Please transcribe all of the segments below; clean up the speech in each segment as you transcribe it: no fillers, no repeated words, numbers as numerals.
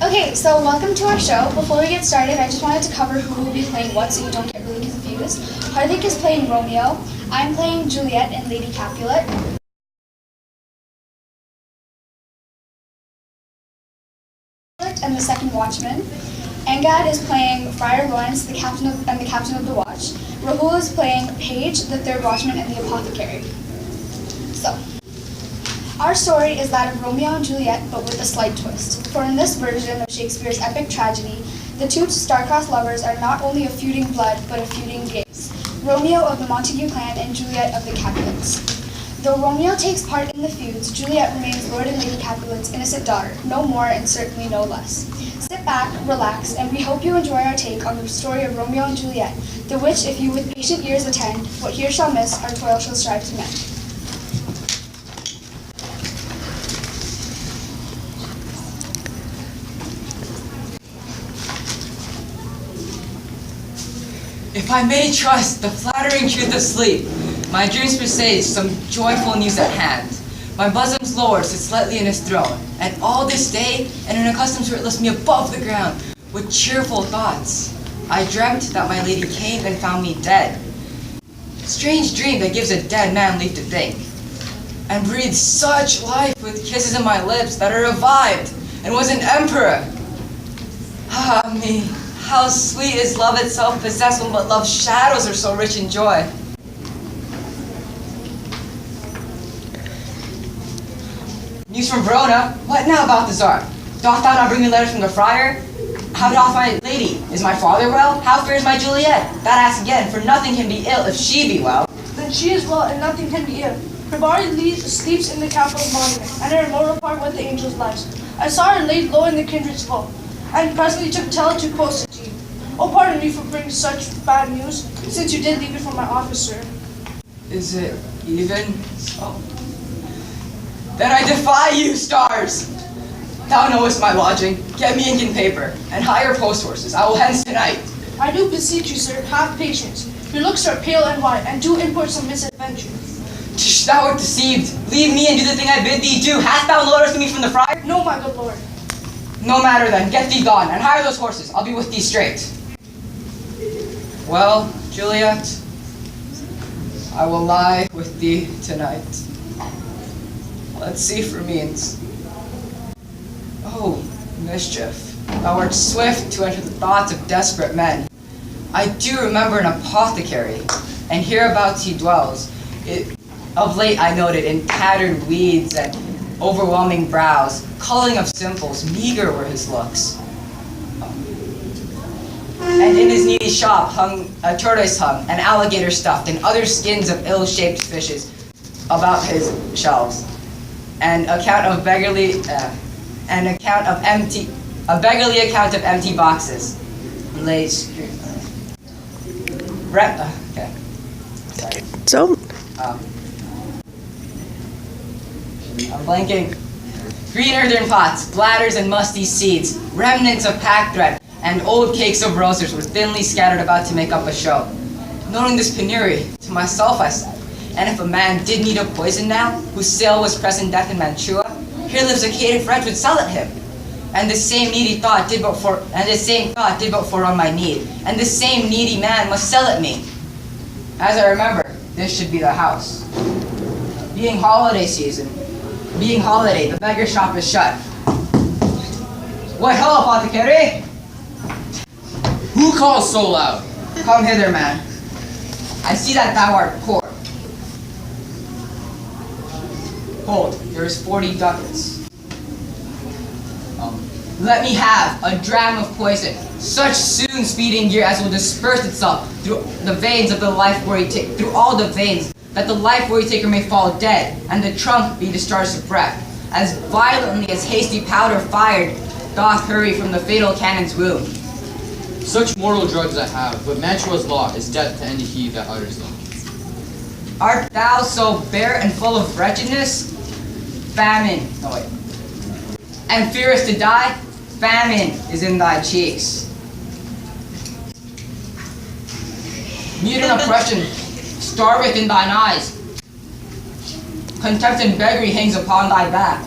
Okay, so welcome to our show. Before we get started, I just wanted to cover who will be playing what so you don't get really confused. Hardik is playing Romeo. I'm playing Juliet and Lady Capulet. And the second watchman. Angad is playing Friar Lawrence, the captain of the watch. Rahul is playing Paige, the third watchman, and the apothecary. So, our story is that of Romeo and Juliet, but with a slight twist. For in this version of Shakespeare's epic tragedy, the two star-crossed lovers are not only a feuding blood, but a feuding gaze. Romeo of the Montague clan and Juliet of the Capulets. Though Romeo takes part in the feuds, Juliet remains Lord and Lady Capulet's innocent daughter, no more and certainly no less. Sit back, relax, and we hope you enjoy our take on the story of Romeo and Juliet, the which, if you with patient ears attend, what here shall miss, our toil shall strive to mend. If I may trust the flattering truth of sleep, my dreams presage some joyful news at hand. My bosom's Lord sits lightly in his throne, and all this day, and an accustomed spirit lifts me above the ground with cheerful thoughts. I dreamt that my lady came and found me dead. Strange dream that gives a dead man leave to think, and breathes such life with kisses on my lips that I revived and was an emperor. Ah me, how sweet is love itself possessed when but love's shadows are so rich in joy. News from Verona? What now about the Tsar? Doth thou not bring me letters from the friar? How doth my lady? Is my father well? How fares my Juliet? That asks again, for nothing can be ill if she be well. Then she is well, and nothing can be ill. Her body sleeps in the capital monument, and her immortal part with the angels lies. I saw her laid low in the kindred's vault, and presently took tell too close to you. Oh, pardon me for bringing such bad news, since you did leave it for my officer. Is it even so? Then I defy you, stars! Thou knowest my lodging. Get me ink and paper, and hire post horses. I will hence tonight. I do beseech you, sir, have patience. Your looks are pale and white, and do import some misadventure. Tish, thou art deceived. Leave me and do the thing I bid thee do. Hast thou letters to me from the friar? No, my good lord. No matter then, get thee gone, and hire those horses. I'll be with thee straight. Well, Juliet, I will lie with thee tonight. Let's see for means. Oh, mischief. Thou art swift to enter the thoughts of desperate men. I do remember an apothecary, and hereabouts he dwells. Of late I noted in tattered weeds and overwhelming brows, culling of simples, meager were his looks. And in his needy shop hung a tortoise hung, an alligator stuffed, and other skins of ill-shaped fishes about his shelves. A beggarly account of empty boxes. Okay. Sorry. Don't. I'm blanking. Green earthen pots, bladders and musty seeds, remnants of pack thread, and old cakes of roses were thinly scattered about to make up a show. Noting this penury, to myself I said, and if a man did need a poison now, whose sale was present death in Mantua, here lives a caitiff wretch would sell it him. And the same thought did but forerun my need, and the same needy man must sell it me. As I remember, this should be the house. Being holiday, the beggar shop is shut. What ho, apothecary? Who calls so loud? Come hither, man. I see that thou art poor. Hold, there is 40 ducats. Let me have a dram of poison, such soon speeding gear as will disperse itself through the veins of the life-worry through all the veins, that the life-worry taker may fall dead, and the trunk be discharged of breath, as violently as hasty powder fired doth hurry from the fatal cannon's wound. Such mortal drugs I have, but Mantua's law is death to any he that utters them. Art thou so bare and full of wretchedness? And fearest to die? Famine is in thy cheeks. Mute and oppression starveth in thine eyes. Contempt and beggary hangs upon thy back.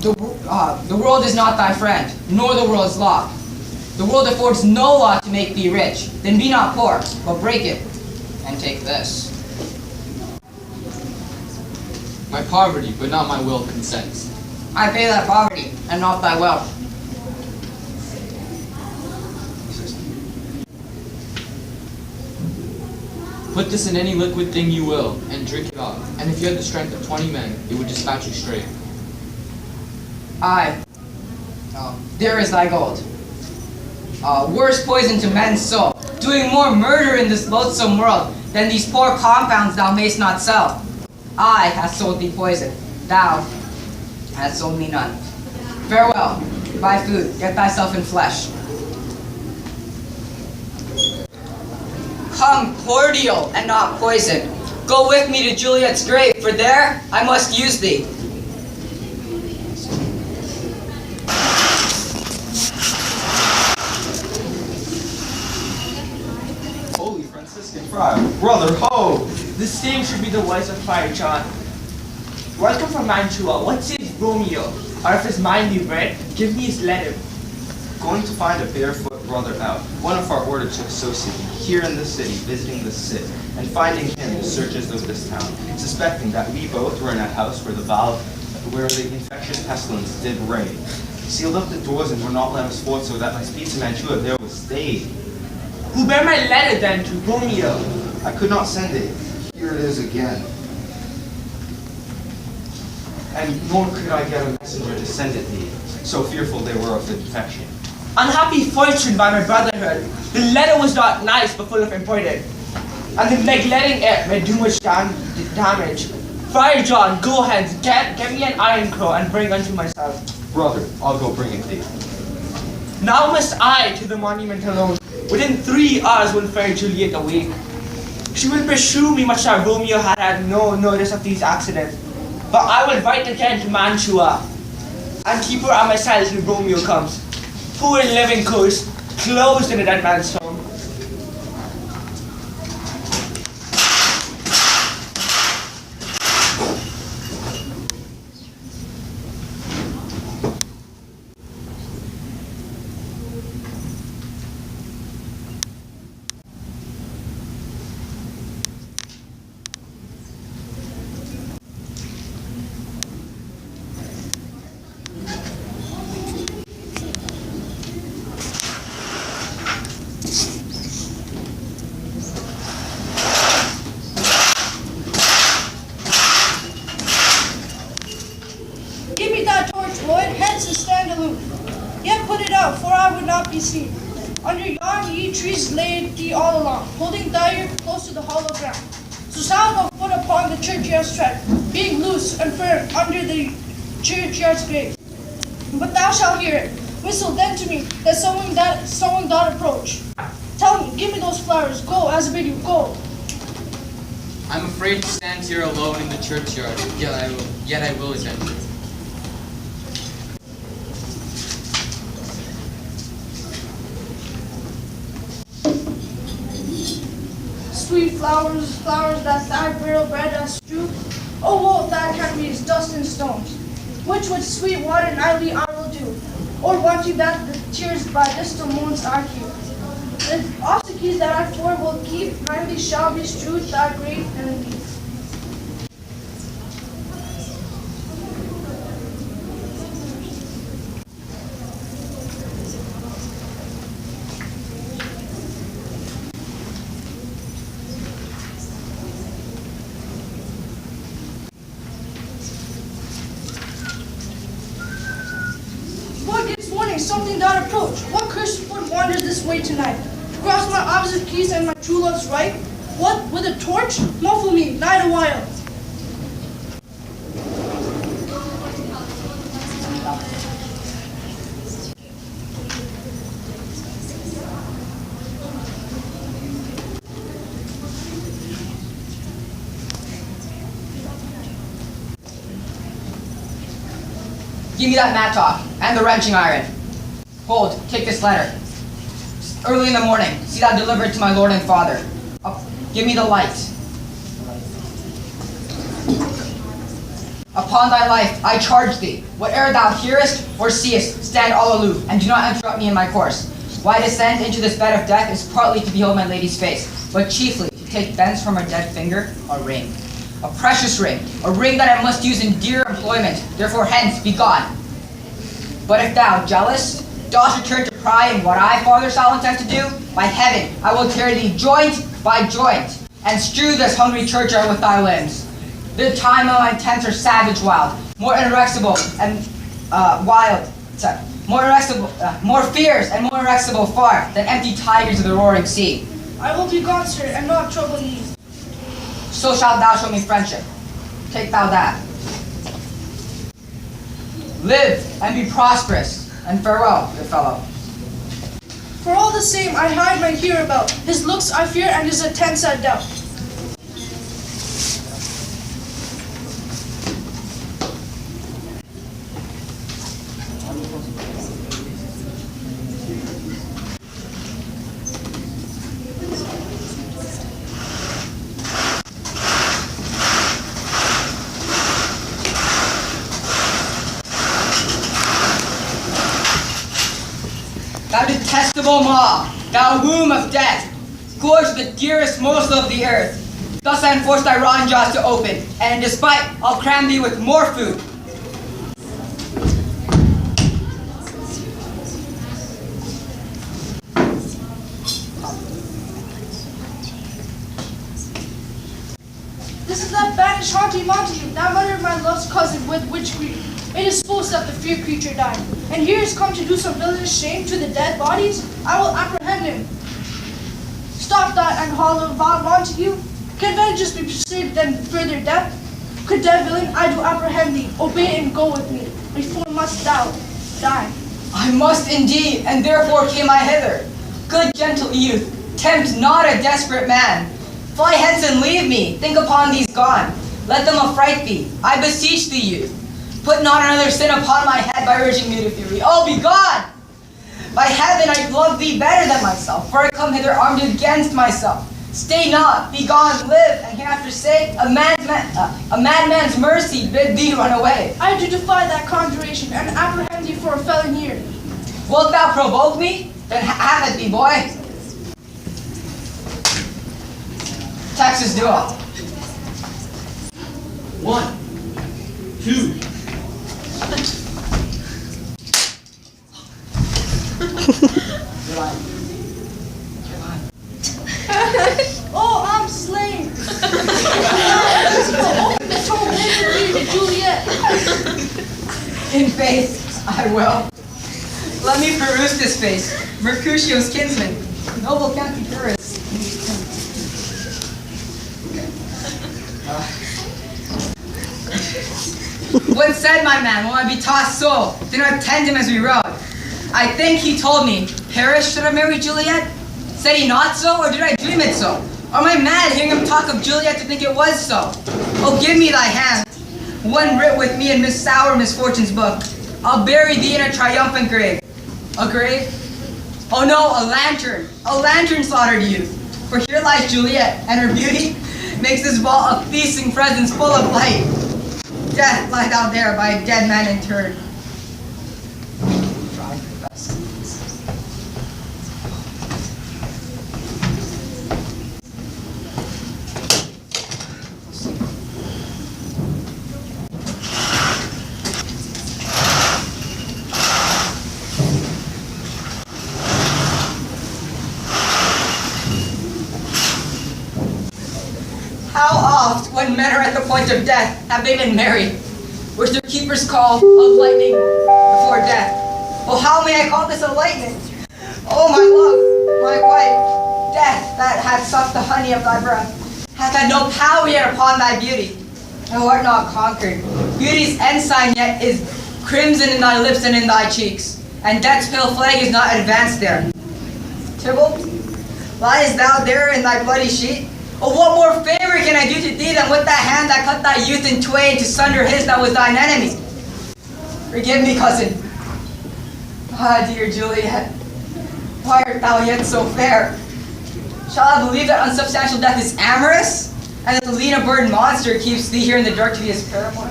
The world is not thy friend, nor the world's law. The world affords no law to make thee rich. Then be not poor, but break it, and take this. My poverty, but not my will, consents. I pay thy poverty, and not thy wealth. Put this in any liquid thing you will, and drink it off. And if you had the strength of 20 men, it would dispatch you straight. Aye. There is thy gold. Worse poison to men's soul, doing more murder in this loathsome world than these poor compounds thou mayst not sell. I have sold thee poison, thou hast sold me none. Farewell, buy food, get thyself in flesh. Come, cordial and not poison. Go with me to Juliet's grave, for there I must use thee. Holy Franciscan friar, brother, ho! The same should be the voice of Friar John. Welcome from Mantua. What says Romeo? Or if his mind be read, give me his letter. Going to find a barefoot brother out, one of our order to associate here in the city, visiting the sick, and finding him the searches of this town, suspecting that we both were in a house where the infectious pestilence did reign. Sealed up the doors and would not let us forth, so that my speed to Mantua there was stayed. Who bear my letter then to Romeo? I could not send it. Here it is again. And nor could I get a messenger to send it thee, so fearful they were of the infection. Unhappy fortune by my brotherhood. The letter was not nice, but full of importance. And the neglecting it may do much damage. Friar John, go ahead, get me an iron crow and bring unto myself. Brother, I'll go bring it thee. Now must I to the monument alone. Within 3 hours will fair Juliet awake. She will pursue me much that Romeo had no notice of these accidents. But I will write again to Mantua and keep her at my side till Romeo comes. Poor living curse, closed in a dead man's home. Seen. Under yon ye trees laid thee all along, holding thy close to the hollow ground. So sound of foot upon the churchyard's tread, being loose and firm under the churchyard's grave. But thou shalt hear it, whistle then to me, that someone doth approach. Tell me, give me those flowers, go, as I bid you, go. I'm afraid to stand here alone in the churchyard, yet I will attend you. Sweet flowers, flowers that thy burial bread doth strew. Oh, woe if that can be as dust and stones, which with sweet water nightly I will do. Or want you that the tears by distal moons I keep. The obsequies that I for will keep, kindly shall be strewed thy grave and leave. Something doth approach. What cursed foot wanders this way tonight? Across my opposite keys and my true love's right? What, with a torch? Muffle me, night a while. Give me that mattock and the wrenching iron. Hold, take this letter. Early in the morning, see that delivered to my lord and father. Give me the light. Upon thy life, I charge thee, whate'er thou hearest or seest, stand all aloof, and do not interrupt me in my course. Why descend into this bed of death is partly to behold my lady's face, but chiefly to take thence from her dead finger a ring. A precious ring, a ring that I must use in dear employment, therefore hence be gone. But if thou, jealous, dost return to pry in what I, father, shall intend to do, by heaven, I will tear thee joint by joint, and strew this hungry churchyard with thy limbs. The time of my intents are savage wild, more inexorable and more fierce and more inexorable far than empty tigers of the roaring sea. I will be gone, sir, and not trouble ye. So shalt thou show me friendship. Take thou that. Live and be prosperous, and farewell, good fellow. For all the same, I hide my hereabout. His looks I fear, and his intents I doubt. Thou detestable maw, thou womb of death, gorge the dearest morsel of the earth. Thus I enforce thy rotten jaws to open, and in despite I'll cram thee with more food. This is that banished haunting Montague, that mother of my love's cousin with which grief. It is false that the fair creature died, and here is come to do some villainous shame to the dead bodies. I will apprehend him. Stop that and hollow vile Montague. Can vengeance be pursued than further death? Could dead villain, I do apprehend thee. Obey and go with me, before must thou die. I must indeed, and therefore came I hither. Good gentle youth, tempt not a desperate man. Fly hence and leave me, think upon these gone. Let them affright thee, I beseech thee, youth. Put not another sin upon my head by urging me to fury. Oh, be gone! By heaven, I love thee better than myself, for I come hither armed against myself. Stay not, be gone, live, and hereafter say, a madman's mercy bid thee run away. I do defy that conjuration, and apprehend thee for a felon here. Wilt thou provoke me? Then have it be, boy. Texas duel. 1, 2. You're lying. You're lying. Oh, I'm slain. Open the tomb and read to Juliet. In faith, I will. Let me peruse this face, Mercutio's kinsman, noble Count Epirus. What said my man, will I be tossed so? Did not tend him as we rode. I think he told me, Paris should have married Juliet? Said he not so, or did I dream it so? Or am I mad hearing him talk of Juliet to think it was so? Oh, give me thy hand, one writ with me in Miss Sour Misfortune's book. I'll bury thee in a triumphant grave. A grave? Oh no, a lantern slaughtered youth. For here lies Juliet, and her beauty makes this ball a feasting presence full of light. Death lie thou there by a dead man interred. How oft, when men are at the point of death, have they been married, which their keepers call of lightning before death? Oh, how may I call this a lightning? Oh, my love, my wife, death that hath sucked the honey of thy breath, hath had no power yet upon thy beauty. Thou art not conquered. Beauty's ensign yet is crimson in thy lips and in thy cheeks, and death's pale flag is not advanced there. Tybalt, liest thou there in thy bloody sheet? Oh, what more favor can I do to thee than with that hand that cut thy youth in twain to sunder his that was thine enemy? Forgive me, cousin. Ah, dear Juliet, why art thou yet so fair? Shall I believe that unsubstantial death is amorous, and that the lean-a-bird monster keeps thee here in the dark to be his paramour?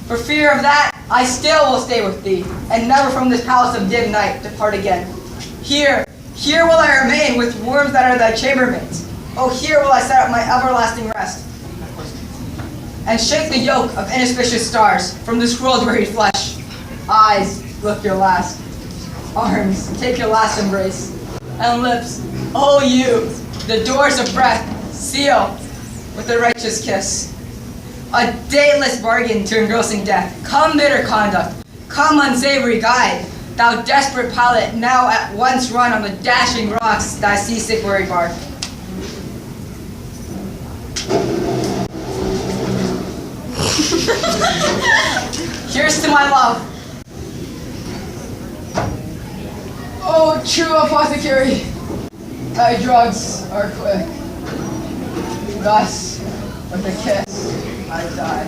For fear of that, I still will stay with thee, and never from this palace of dim night depart again. Here will I remain with worms that are thy chambermaids. Oh, here will I set up my everlasting rest, and shake the yoke of inauspicious stars from this world-wearied flesh. Eyes, look your last. Arms, take your last embrace. And lips, oh you, the doors of breath, seal with a righteous kiss. A dateless bargain to engrossing death. Come bitter conduct, come unsavory guide. Thou desperate pilot, now at once run on the dashing rocks thy seasick worried bark. Here's to my love. Oh, true apothecary, thy drugs are quick. Thus, with a kiss, I die.